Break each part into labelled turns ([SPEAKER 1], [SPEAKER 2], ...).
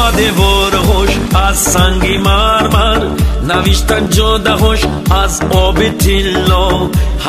[SPEAKER 1] همه دیوارهاش از سنگ مرمر، نوشتن جادهاش از آب طلا.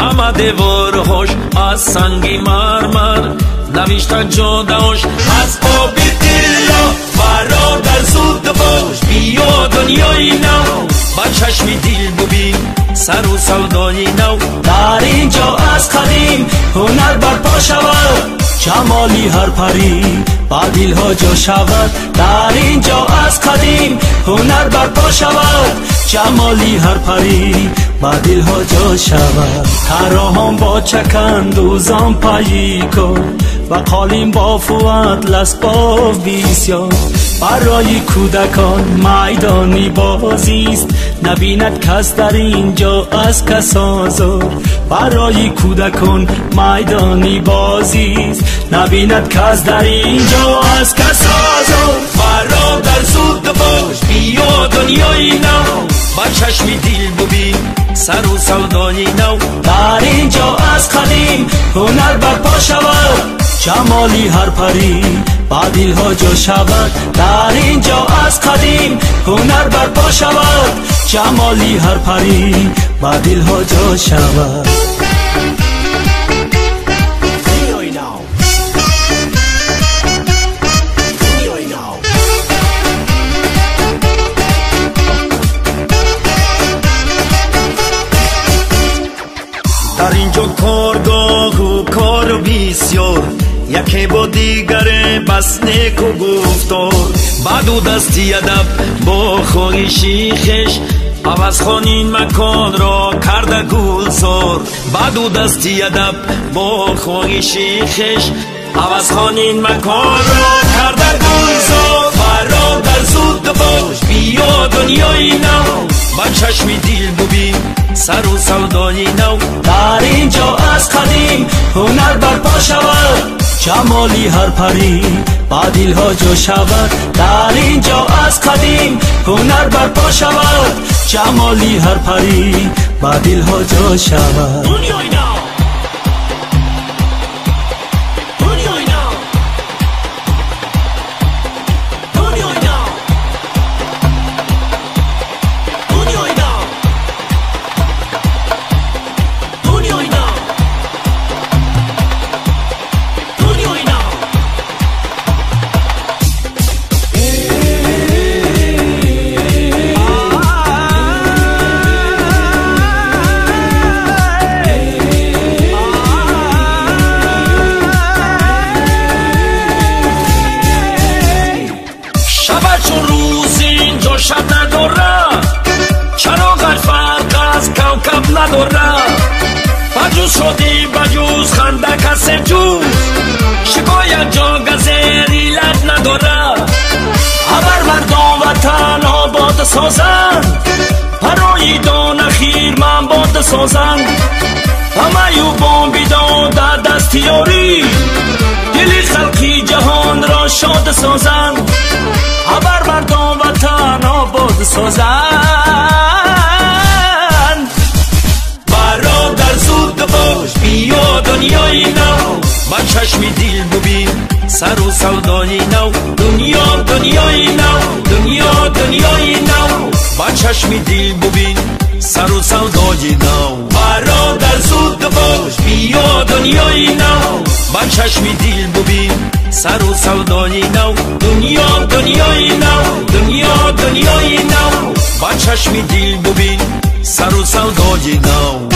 [SPEAKER 1] همه دیوارهاش از سنگ مرمر، نوشتن جادهاش از آب طلا. برادر زود باش بیا دنیای نو، با چشم دل ببین سر و سودای نو.
[SPEAKER 2] در اینجا از قدیم هنر برپا شود، جمالی هر پری با دلها جا شود. در اینجا از قدیم هنر برپا شود، جمالی هر پری با دلها جا شود. تراهم با چکندوزان پایی کن و قالین با فوت لسباف بسیار. برای کودکان میدانی بازیست، نبیند کس در اینجا از کس آزار. برای کودکان میدانی بازیست، نبیند کس در اینجا از کس آزار.
[SPEAKER 1] برادر زود باش بیا دنیای نو، با چشم دل ببین سر و سودای نو.
[SPEAKER 2] در اینجا از قدیم هنر برپا شود، جمالی هر پری با دلها جا شود. در اینجا از قدیم هنر برپا شود، جمالی هر پری با دلها جا شود.
[SPEAKER 1] در اینجا کارگاه و کار بسیار، یکی با دیگره بس نیک و گفتار. بعد و دستی ادب با خواهشی خش، عوض خان این مکان را کرده گلزار. بعد و دستی ادب با خواهشی خش، عوض خان این مکان را کرده گلزار. برادر زود باش بیا دنیای نو، با چشم دل ببین سر و سودای نو.
[SPEAKER 2] در اینجا از قدیم هنر برپا شود، جمالی هر پری با دلها جا شود. در اینجا از قدیم هنر برپا شود، جمالی هر پری با دلها جا شود.
[SPEAKER 1] شب نداره، چراغش فرق از کوکب نداره. بجوز شدی بجوز خنده کسی جوز، شکایت جا گزیر ایلت نداره. خبر مردم وطن آباد سازند، برای دان خیر من باد سازند. همه یو بام بیدان در دستیاری، دلی خلقی جهان را شاد سازند. خبر مردم وطن آباد سازند. برادر زود باش بیا دنیای نو، با چشم دل ببین سر و سودای نو. دنیا دنیای نو، دنیا دنیای نو، با چشم دل ببین سر و سودای نو. برادر زود باش بیا دنیای نو، با چشم دل ببین سر و سودای نو. دنیا دنیای نو، دنیا دنیای نو، با چشم دل ببین سر و سودای نو.